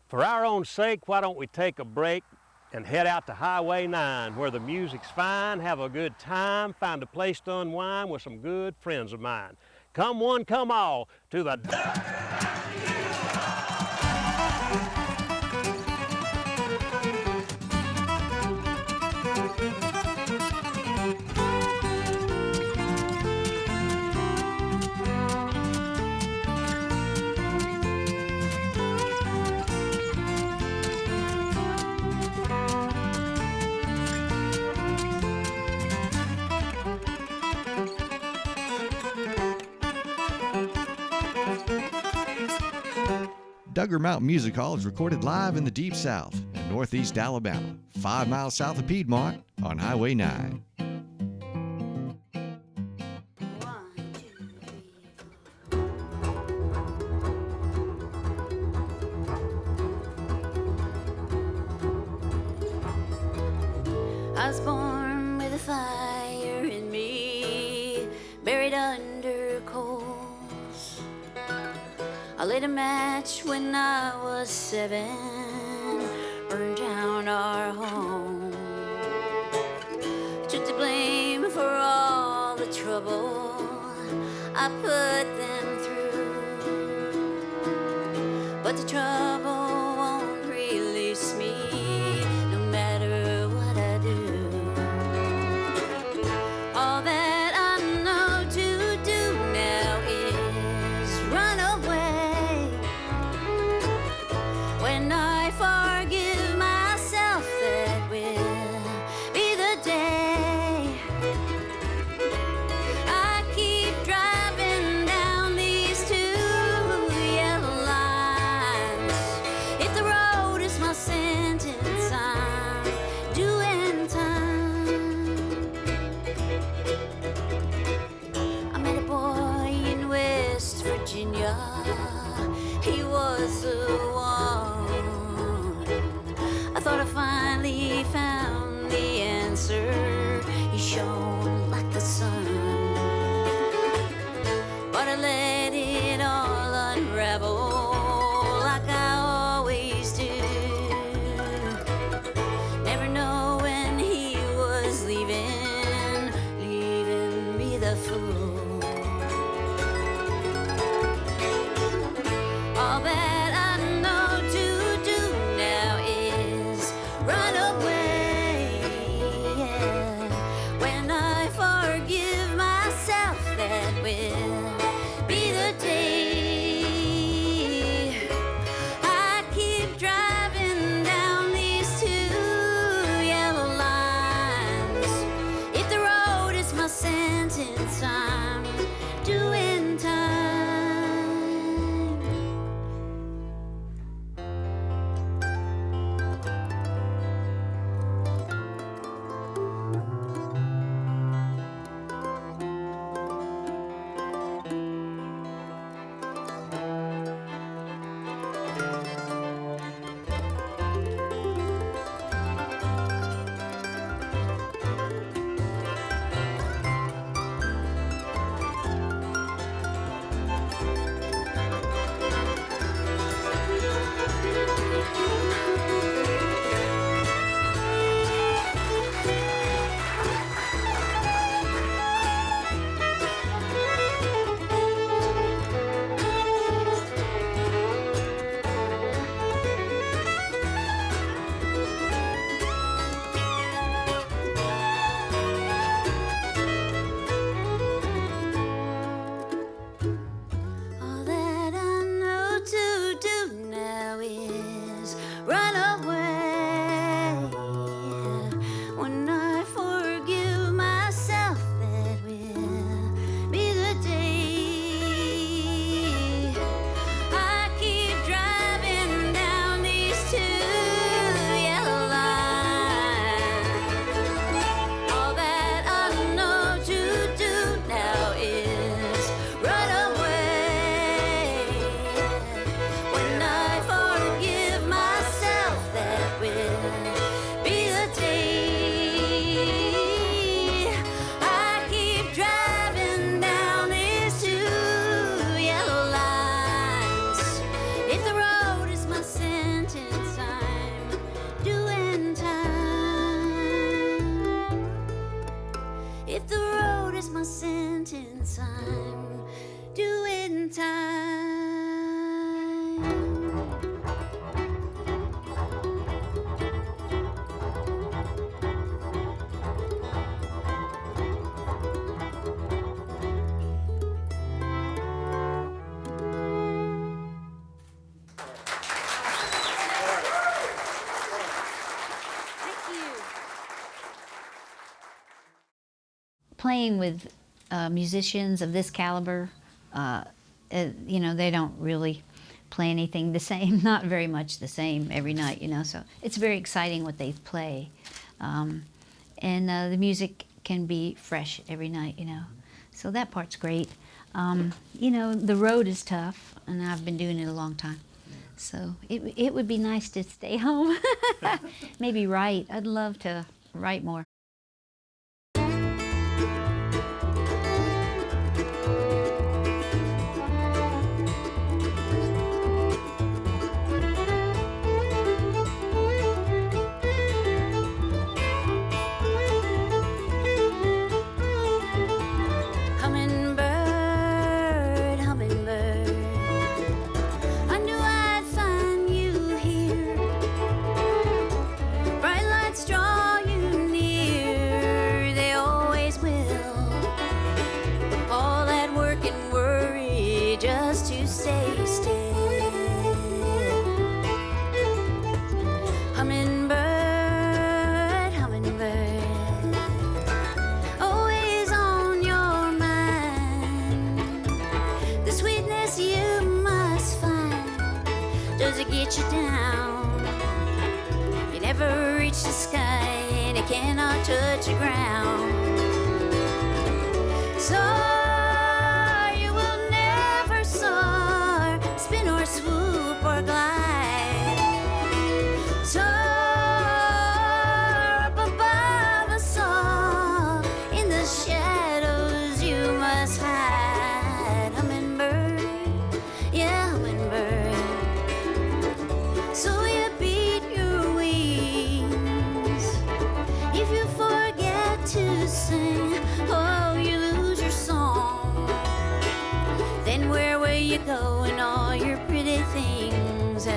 For our own sake, why don't we take a break and head out to Highway 9 where the music's fine, have a good time, find a place to unwind with some good friends of mine. Come one, come all to the Duggar Mountain Music Hall is recorded live in the Deep South in northeast Alabama, 5 miles south of Piedmont on Highway 9. I was born with a fire in me, buried under coals. I lit a match when I was 7, burned down our home. Took the blame for all the trouble I put them through, but the trouble won't release me no matter what I do. All that I know to do now is run away. When I forgive myself, that will be the day. I keep driving down these 2 yellow lines. If the road is my sentence, I'm doing time. I met a boy in West Virginia. He was the one. I thought I finally found the answer. He shone like the sun, but I let it all unravel like I always do. Never knowing he was leaving me the fool. All that I Playing with musicians of this caliber, you know, they don't really play anything the same, not very much the same every night, you know, so it's very exciting what they play. And the music can be fresh every night, you know, so that part's great. You know, the road is tough, and I've been doing it a long time. So it would be nice to stay home, maybe write. I'd love to write more. Get you down. You never reach the sky and it cannot touch the ground. So you will never soar, spin or swoop or glide. Soar up above us all. In the shadows you must hide. Hummingbird, yeah, hummingbird. So you beat your wings. If you forget to sing, oh, you lose your song. Then where will you go when all your pretty things have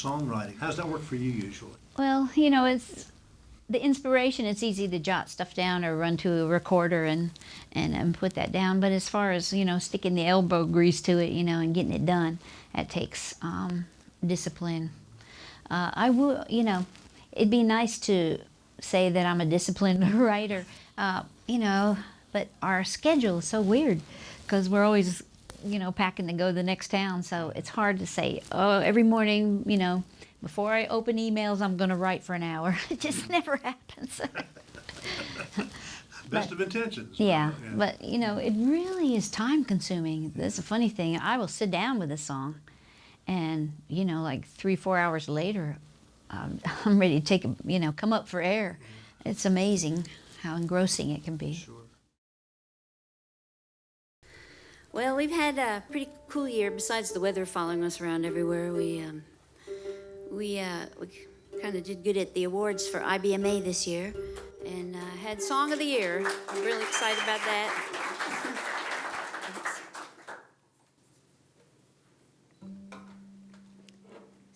songwriting? How does that work for you usually? Well, you know, it's the inspiration. It's easy to jot stuff down or run to a recorder and put that down. But as far as, you know, sticking the elbow grease to it, you know, and getting it done, that takes discipline. I will, you know, it'd be nice to say that I'm a disciplined writer, you know, but our schedule is so weird because we're always, you know, packing to go to the next town. So it's hard to say, oh, every morning, you know, before I open emails, I'm going to write for an hour. It just never happens. Best of intentions. Yeah, but, you know, it really is time consuming. That's a funny thing. I will sit down with a song and, you know, like 3-4 hours later, I'm ready to take, you know, come up for air. It's amazing how engrossing it can be. Sure. Well, we've had a pretty cool year. Besides the weather following us around everywhere, we kind of did good at the awards for IBMA this year, and had Song of the Year. I'm really excited about that.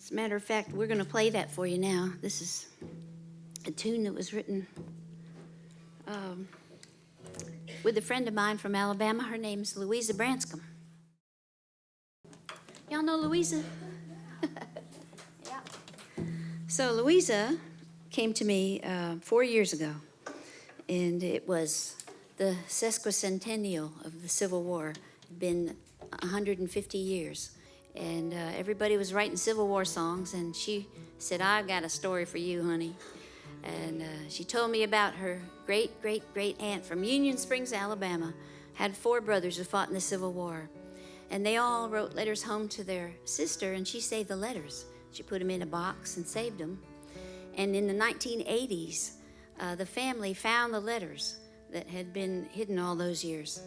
As a matter of fact, we're going to play that for you now. This is a tune that was written with a friend of mine from Alabama. Her name's Louisa Branscombe. Y'all know Louisa? Yeah. So Louisa came to me 4 years ago, and it was the sesquicentennial of the Civil War. It'd been 150 years. And everybody was writing Civil War songs, and she said, I've got a story for you, honey. And she told me about her great-great-great-aunt from Union Springs, Alabama, had 4 brothers who fought in the Civil War. And they all wrote letters home to their sister, and she saved the letters. She put them in a box and saved them. And in the 1980s, the family found the letters that had been hidden all those years.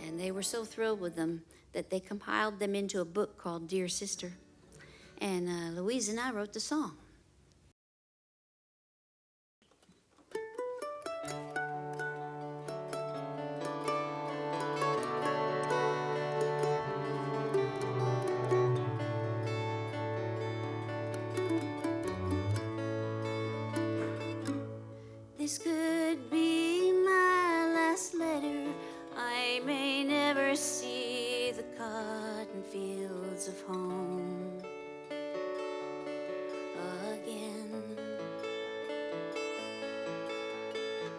And they were so thrilled with them that they compiled them into a book called Dear Sister. And Louise and I wrote the song. This could be my last letter. I may never see the cotton fields of home again.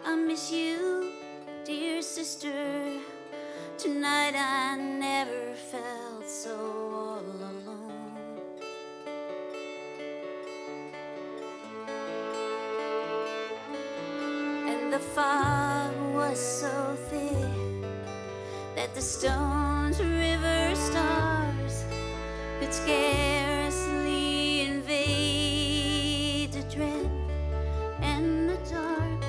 I miss you, dear sister. Tonight I never felt so all alone. And the fog was so thick that the Stones River stars could scarcely invade the dread and the dark.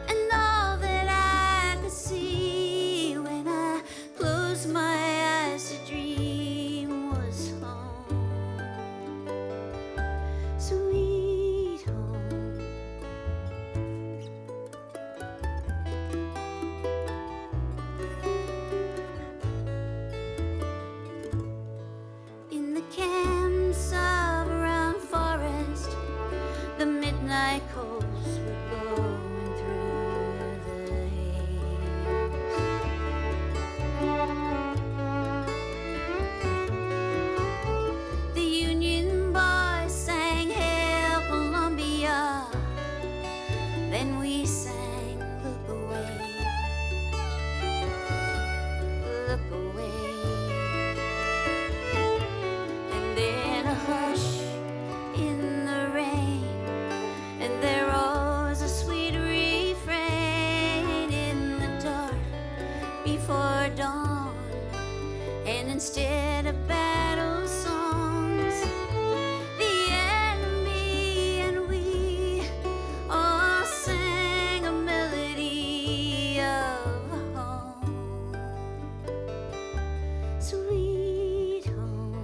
And all that I could see when I closed my eyes to dream was home, sweet home. In the camps of Round Forest, the midnight coals were blowing through the haze. The Union boys sang Hail Columbia, then we sang Look Away, Look Away. And then a hush in the rain, and there rose a sweet refrain in the dark before dawn. And instead of battle songs, the enemy and we all sang a melody of home, sweet home.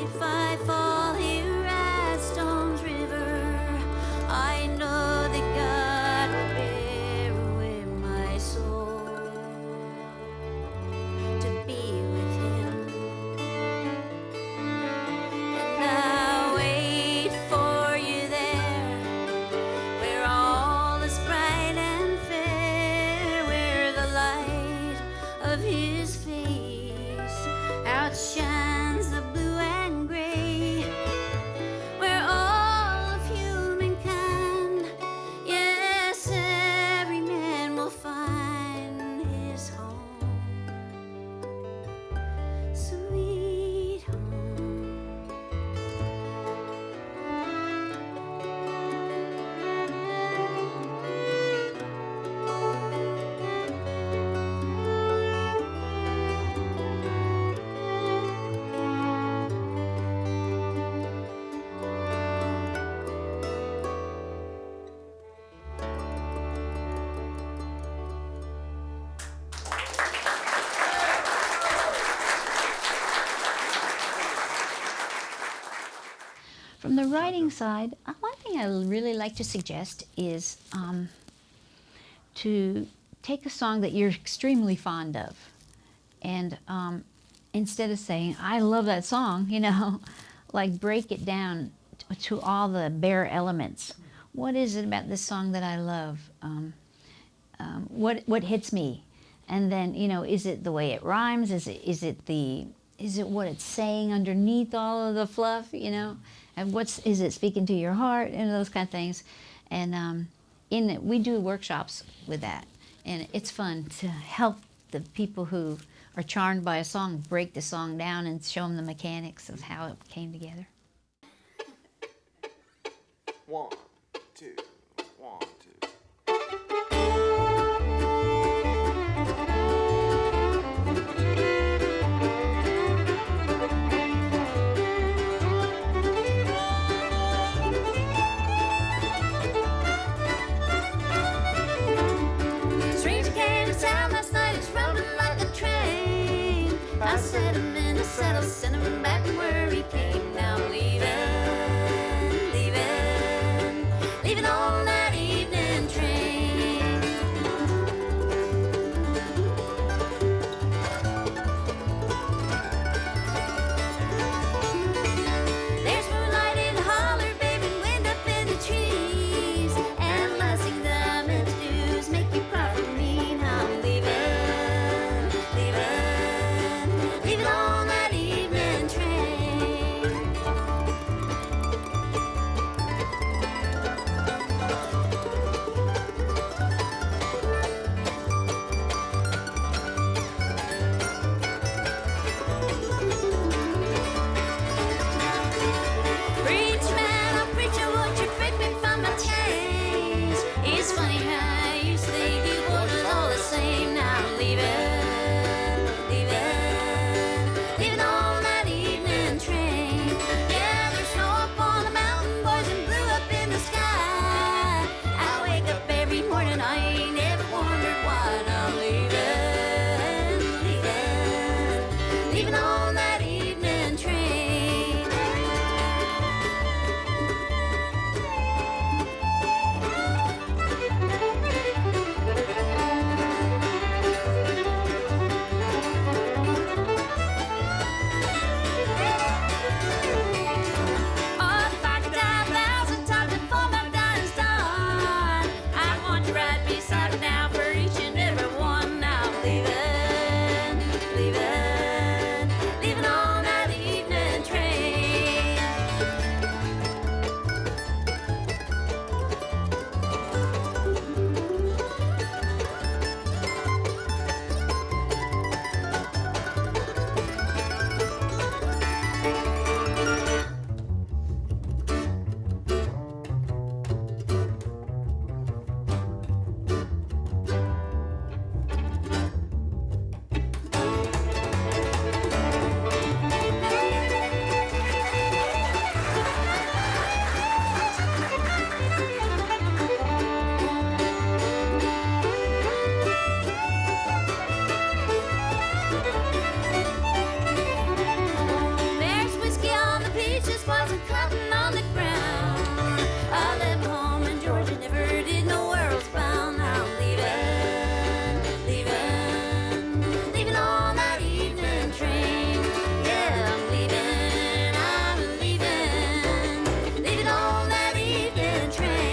If I fall here at Stones River, I know that God will bear away my soul to be with Him. And I'll wait for you there, where all is bright and fair, where the light of His face outshines the blue and gray, where all of humankind, yes, every man will find his home, sweet home. From the writing side, one thing I really like to suggest is to take a song that you're extremely fond of, and instead of saying, I love that song, you know, like break it down to all the bare elements. What is it about this song that I love? What hits me? And then, you know, is it the way it rhymes? Is it what it's saying underneath all of the fluff, you know? And is it speaking to your heart, and those kind of things. And we do workshops with that, and it's fun to help the people who are charmed by a song break the song down and show them the mechanics of how it came together. 1, 2, 1, 2. Stranger came to town last night, he's rolling like a train. I set him in a saddle, sent him back where he came. Now I'm leaving, leaving, leaving all wasn't cotton on the ground. I left home in Georgia, never did know where I was bound. I'm leaving, leaving, leaving on that evening train. Yeah, I'm leaving, leaving on that evening train.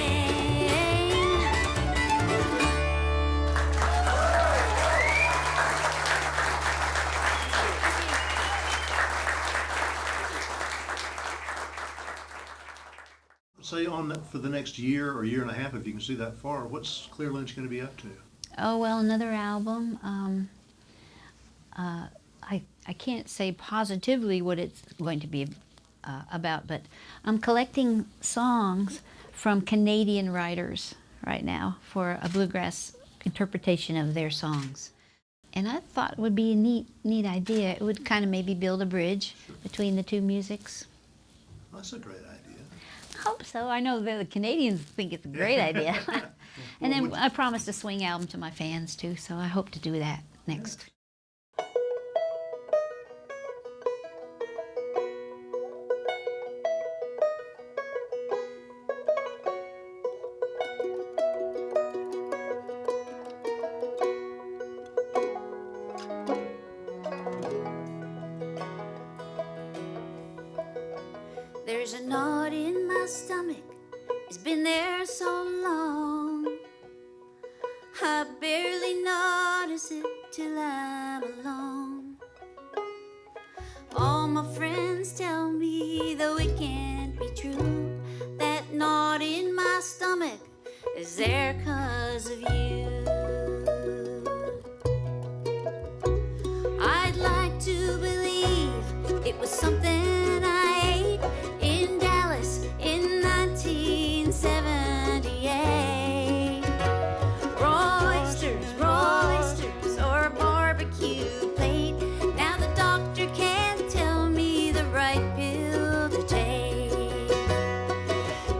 Say on that for the next year or year and a half, if you can see that far, what's Clear Lynch going to be up to? Oh, well, another album. I can't say positively what it's going to be about, but I'm collecting songs from Canadian writers right now for a bluegrass interpretation of their songs. And I thought it would be a neat idea. It would kind of maybe build a bridge between the two musics. That's a great idea. I hope so. I know the Canadians think it's a great idea. And then I promised a swing album to my fans too, so I hope to do that next. There's a knot in my stomach, it's been there so long. I barely notice it till I'm alone. All my friends tell me, though it can't be true, that knot in my stomach is there 'cause of you. I'd like to believe it was something I ate in Dallas in 1978. Raw oysters, or a barbecue plate. Now the doctor can't tell me the right pill to take.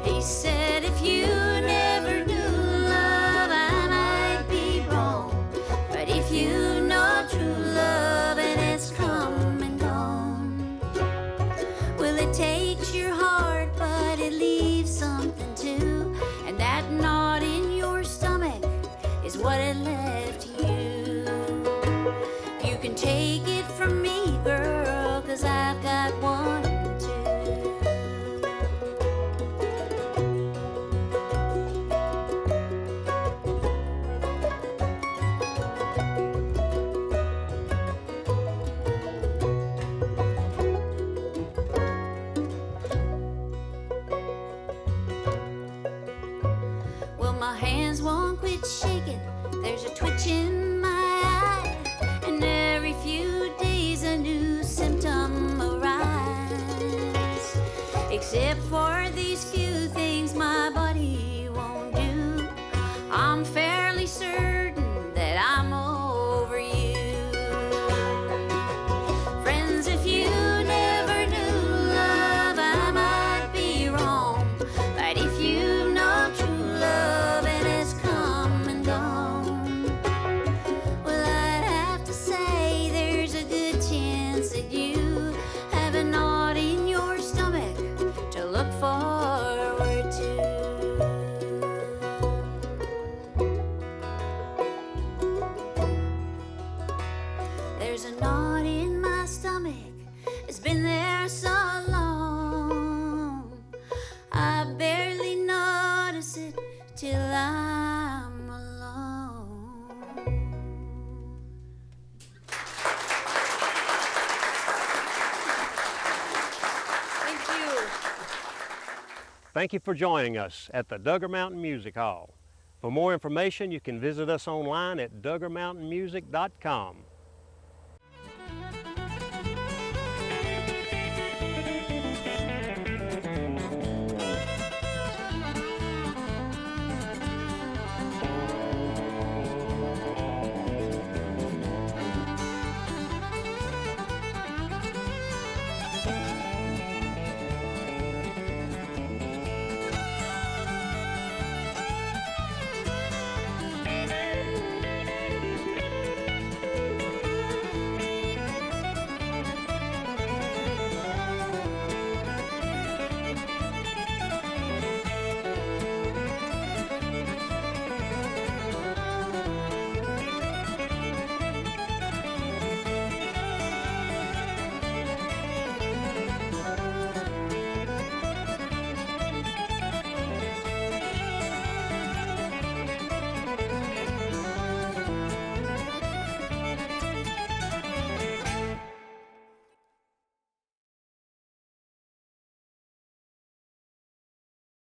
He said if you never knew love, I might be wrong. But if you know true love and it's come and gone, well, it takes your heart, but it leaves something too. And that knot in your stomach is what it left you. You can take it from me, girl, 'cause I've got one too. Well, my hands won't quit shaking. There's a twitch in my eye, and every few days a new symptom arise. Except for these few things my body won't do, I'm fairly certain that I'm over you. Friends, if you never knew love, I might be wrong. But if you know true love and it's come and gone, well, I'd have to say there's a good chance that you have a knot in your stomach to look forward to. There's a knot in my stomach, it's been there so long. I barely notice it till I'm alone. Thank you. Thank you for joining us at the Duggar Mountain Music Hall. For more information, you can visit us online at duggarmountainmusic.com.